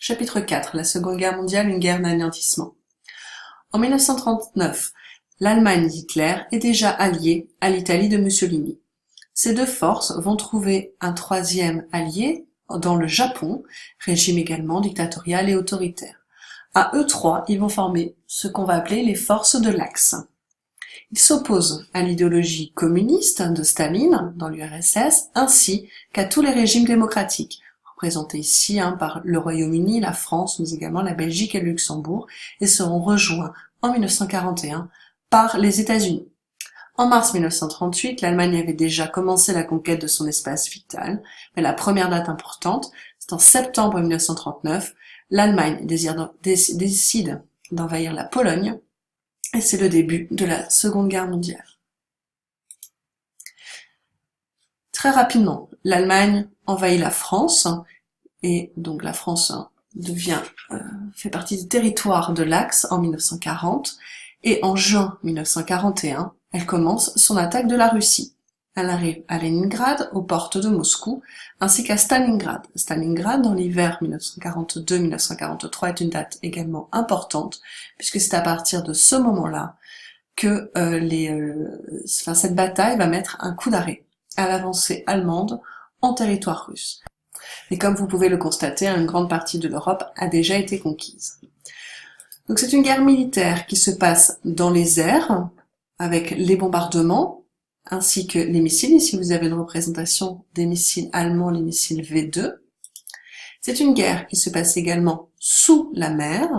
Chapitre 4. La Seconde Guerre mondiale, une guerre d'anéantissement. En 1939, l'Allemagne d'Hitler est déjà alliée à l'Italie de Mussolini. Ces deux forces vont trouver un troisième allié dans le Japon, régime également dictatorial et autoritaire. À eux trois, ils vont former ce qu'on va appeler les forces de l'Axe. Ils s'opposent à l'idéologie communiste de Staline dans l'URSS ainsi qu'à tous les régimes démocratiques, représentés ici par le Royaume-Uni, la France, mais également la Belgique et le Luxembourg, et seront rejoints en 1941 par les États-Unis. En mars 1938, l'Allemagne avait déjà commencé la conquête de son espace vital, mais la première date importante, c'est en septembre 1939, l'Allemagne décide d'envahir la Pologne, et c'est le début de la Seconde Guerre mondiale. Très rapidement, l'Allemagne envahit la France, et donc la France fait partie du territoire de l'Axe en 1940, et en juin 1941, elle commence son attaque de la Russie. Elle arrive à Leningrad, aux portes de Moscou, ainsi qu'à Stalingrad. Stalingrad, dans l'hiver 1942-1943, est une date également importante, puisque c'est à partir de ce moment-là que cette bataille va mettre un coup d'arrêt à l'avancée allemande en territoire russe. Et comme vous pouvez le constater, une grande partie de l'Europe a déjà été conquise. Donc c'est une guerre militaire qui se passe dans les airs, avec les bombardements, ainsi que les missiles. Ici vous avez une représentation des missiles allemands, les missiles V2. C'est une guerre qui se passe également sous la mer,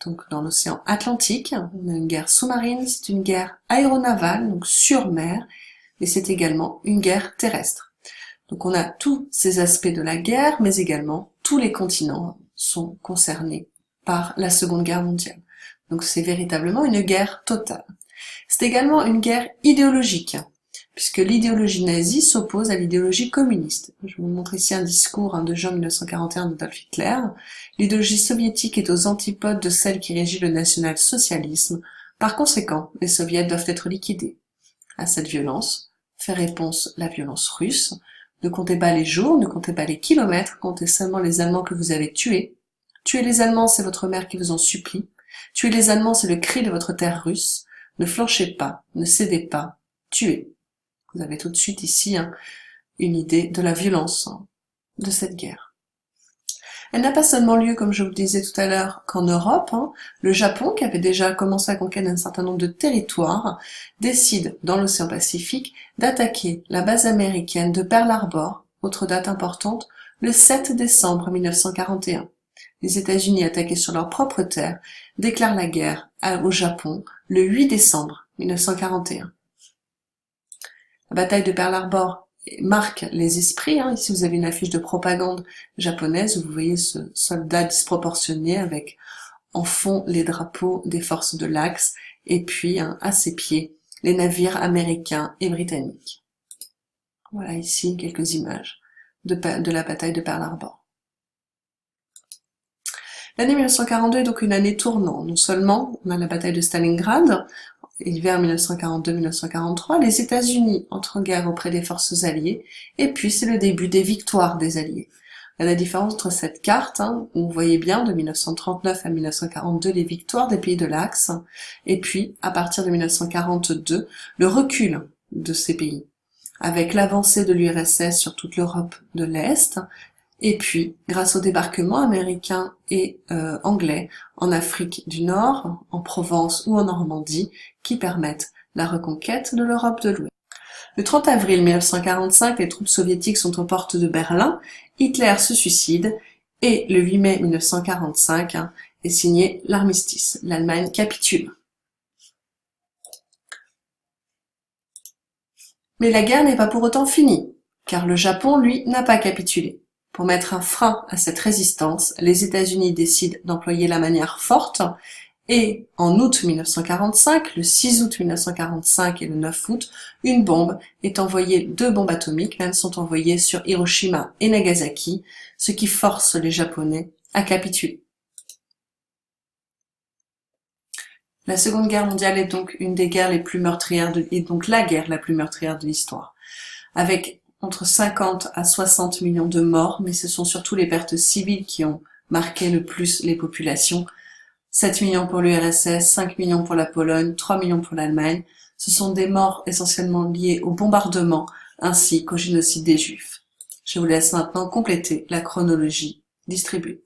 donc dans l'océan Atlantique. On a une guerre sous-marine, c'est une guerre aéronavale, donc sur mer, et c'est également une guerre terrestre. Donc on a tous ces aspects de la guerre, mais également tous les continents sont concernés par la Seconde Guerre mondiale. Donc c'est véritablement une guerre totale. C'est également une guerre idéologique, puisque l'idéologie nazie s'oppose à l'idéologie communiste. Je vous montre ici un discours de juin 1941 d'Adolf Hitler. L'idéologie soviétique est aux antipodes de celle qui régit le national-socialisme. Par conséquent, les soviets doivent être liquidés. À cette violence fait réponse la violence russe. Ne comptez pas les jours, ne comptez pas les kilomètres, comptez seulement les Allemands que vous avez tués. Tuer les Allemands, c'est votre mère qui vous en supplie. Tuer les Allemands, c'est le cri de votre terre russe. Ne flanchez pas, ne cédez pas, tuez. Vous avez tout de suite ici une idée de la violence de cette guerre. Elle n'a pas seulement lieu, comme je vous le disais tout à l'heure, qu'en Europe. Le Japon, qui avait déjà commencé à conquérir un certain nombre de territoires, décide, dans l'océan Pacifique, d'attaquer la base américaine de Pearl Harbor, autre date importante, le 7 décembre 1941. Les États-Unis, attaqués sur leur propre terre, déclarent la guerre au Japon le 8 décembre 1941. La bataille de Pearl Harbor marque les esprits. Ici, vous avez une affiche de propagande japonaise où vous voyez ce soldat disproportionné avec en fond les drapeaux des forces de l'Axe et puis à ses pieds les navires américains et britanniques. Voilà ici quelques images de la bataille de Pearl Harbor. L'année 1942 est donc une année tournant. Non seulement on a la bataille de Stalingrad, l'hiver 1942-1943, les États-Unis entrent en guerre auprès des forces alliées, et puis c'est le début des victoires des alliés. Il y a la différence entre cette carte, où vous voyez bien de 1939 à 1942 les victoires des pays de l'Axe, et puis à partir de 1942 le recul de ces pays, avec l'avancée de l'URSS sur toute l'Europe de l'Est, et puis, grâce au débarquement américain et anglais en Afrique du Nord, en Provence ou en Normandie, qui permettent la reconquête de l'Europe de l'Ouest. Le 30 avril 1945, les troupes soviétiques sont aux portes de Berlin, Hitler se suicide, et le 8 mai 1945 est signé l'armistice. L'Allemagne capitule. Mais la guerre n'est pas pour autant finie, car le Japon, lui, n'a pas capitulé. Pour mettre un frein à cette résistance, les États-Unis décident d'employer la manière forte et en août 1945, le 6 août 1945 et le 9 août, une bombe est envoyée, 2 bombes atomiques même sont envoyées sur Hiroshima et Nagasaki, ce qui force les Japonais à capituler. La Seconde Guerre mondiale est donc une des guerres les plus meurtrières et donc la guerre la plus meurtrière de l'histoire, avec entre 50 à 60 millions de morts, mais ce sont surtout les pertes civiles qui ont marqué le plus les populations. 7 millions pour l'URSS, 5 millions pour la Pologne, 3 millions pour l'Allemagne. Ce sont des morts essentiellement liées au bombardement ainsi qu'au génocide des Juifs. Je vous laisse maintenant compléter la chronologie distribuée.